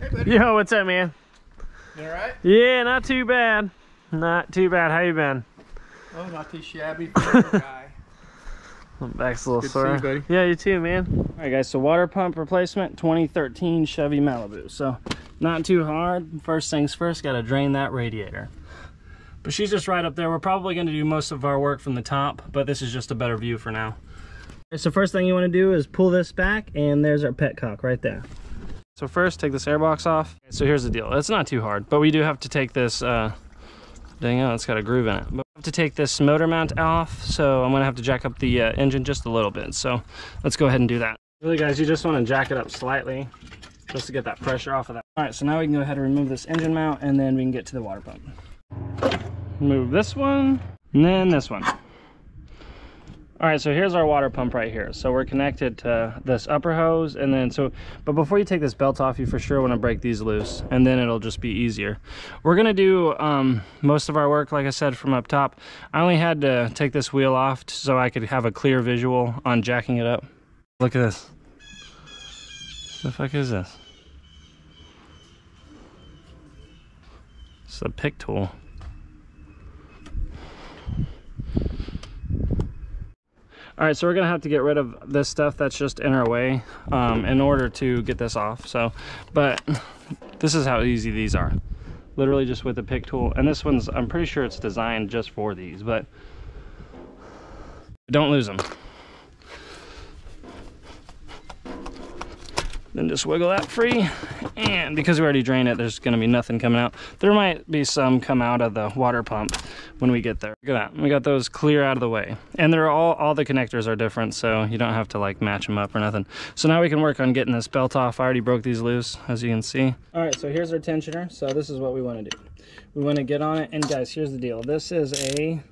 Hey, buddy. Yo, what's up, man? You all right? Yeah, not too bad. Not too bad. How you been? Oh, not too shabby for a guy. My back's a little Good to sore. see you, buddy. Yeah, you too, man. All right, guys, so water pump replacement, 2013 Chevy Malibu. So not too hard. First things first, got to drain that radiator. But she's just right up there. We're probably going to do most of our work from the top, but this is just a better view for now. So first thing you want to do is pull this back, and there's our petcock right there. So first, take this airbox off. So here's the deal. It's not too hard, but we do have to take this, dang it, it's got a groove in it. But we have to take this motor mount off, so I'm gonna have to jack up the engine just a little bit. So let's go ahead and do that. Really, guys, you just wanna jack it up slightly just to get that pressure off of that. All right, so now we can go ahead and remove this engine mount, and then we can get to the water pump. Move this one, and then this one. All right, so here's our water pump right here. So we're connected to this upper hose, and then but before you take this belt off, you for sure want to break these loose, and then it'll just be easier. We're gonna do most of our work, like I said, from up top. I only had to take this wheel off so I could have a clear visual on jacking it up. Look at this. What the fuck is this? It's a pick tool. All right, so we're gonna have to get rid of this stuff that's just in our way in order to get this off. So, but this is how easy these are. Literally just with a pick tool. And this one's, I'm pretty sure it's designed just for these, but don't lose them. Then just wiggle that free, and because we already drained it, there's gonna be nothing coming out. There might be some come out of the water pump when we get there. Look at that, we got those clear out of the way. And they're all the connectors are different, so you don't have to like match them up or nothing. So now we can work on getting this belt off. I already broke these loose, as you can see. All right, so here's our tensioner. So this is what we wanna do. We wanna get on it, and guys, here's the deal. This is a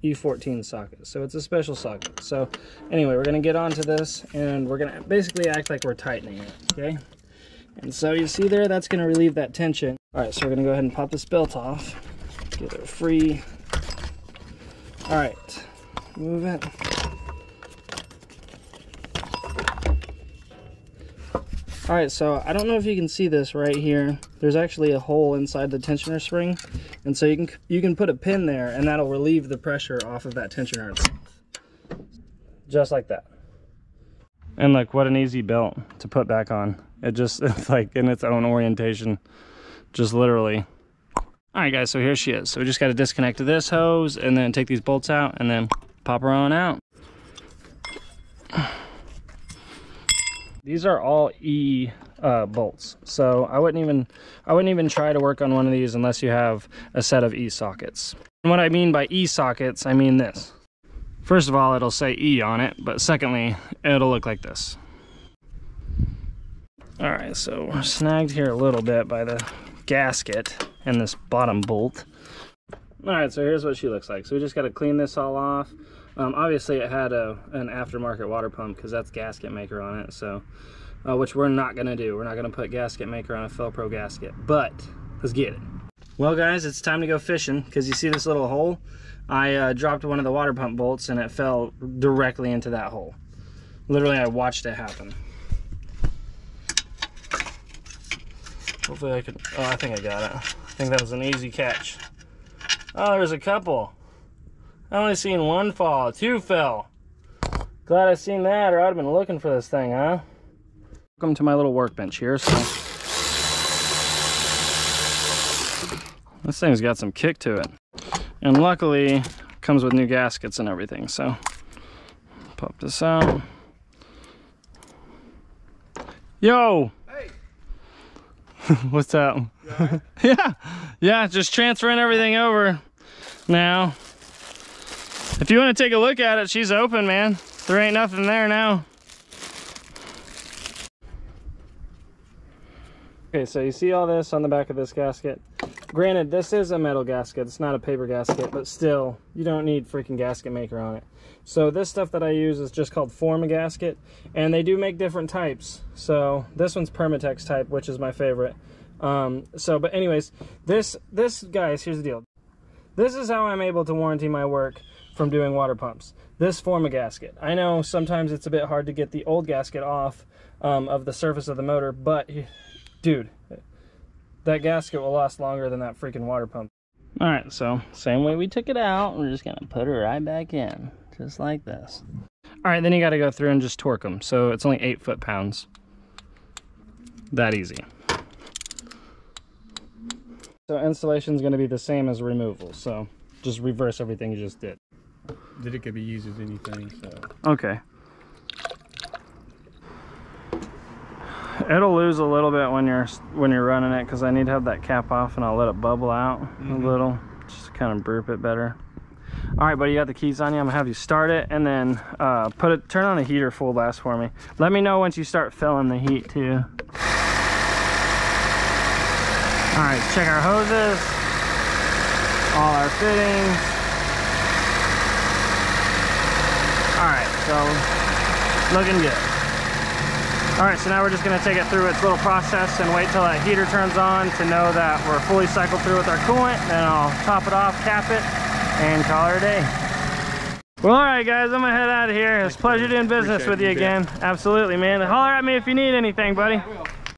E14 socket, so it's a special socket. So anyway, we're gonna get onto this, and we're gonna basically act like we're tightening it, okay? And so you see there, that's gonna relieve that tension. All right, so we're gonna go ahead and pop this belt off, get it free. All right, move it. All right, so I don't know if you can see this right here. There's actually a hole inside the tensioner spring, and so you can put a pin there, and that'll relieve the pressure off of that tensioner itself. Just like that. And look, what an easy belt to put back on. It's like in its own orientation, just literally. All right, guys, so here she is. So we just got to disconnect this hose, and then take these bolts out, and then pop her on out. These are all E bolts, so I wouldn't even try to work on one of these unless you have a set of E sockets. And what I mean by E sockets, I mean this. First of all, it'll say E on it, but secondly, it'll look like this. All right, so we're snagged here a little bit by the gasket and this bottom bolt. All right, so here's what she looks like. So we just got to clean this all off. Obviously it had an aftermarket water pump because that's gasket maker on it, so which we're not gonna do. We're not gonna put gasket maker on a Felpro gasket, but let's get it. Well, guys, it's time to go fishing, because you see this little hole? I dropped one of the water pump bolts and it fell directly into that hole. Literally, I watched it happen. Hopefully I could, oh, I think I got it. I think that was an easy catch. Oh, there's a couple. I only seen one fall, two fell. Glad I seen that, or I'd have been looking for this thing, huh? Welcome to my little workbench here. So this thing's got some kick to it. And luckily, it comes with new gaskets and everything, so pop this out. Yo! Hey! What's up? Right? Yeah, just transferring everything over now. If you want to take a look at it, she's open, man. There ain't nothing there now. Okay, so you see all this on the back of this gasket. Granted, this is a metal gasket. It's not a paper gasket, but still, you don't need freaking gasket maker on it. So this stuff that I use is just called Forma gasket, and they do make different types. So this one's Permatex type, which is my favorite. But anyways, this guys, here's the deal. This is how I'm able to warranty my work from doing water pumps. This Forma gasket. I know sometimes it's a bit hard to get the old gasket off of the surface of the motor, but dude, that gasket will last longer than that freaking water pump. All right, so same way we took it out, we're just gonna put it right back in, just like this. All right, then you gotta go through and just torque them. So it's only 8 foot-pounds. That easy. So installation is gonna be the same as removal. So just reverse everything you just did. That it could be used as anything, so. Okay. It'll lose a little bit when you're running it, because I need to have that cap off, and I'll let it bubble out a little, just to kind of burp it better. All right, buddy, you got the keys on you. I'm gonna have you start it, and then turn on the heater full blast for me. Let me know once you start feeling the heat too. All right, check our hoses, all our fittings. All right, so looking good. All right, so now we're just gonna take it through its little process and wait till that heater turns on to know that we're fully cycled through with our coolant. Then I'll top it off, cap it, and call it a day. Well, all right, guys, I'm gonna head out of here. It's a pleasure doing business with you again. Absolutely, man. Holler at me if you need anything, buddy.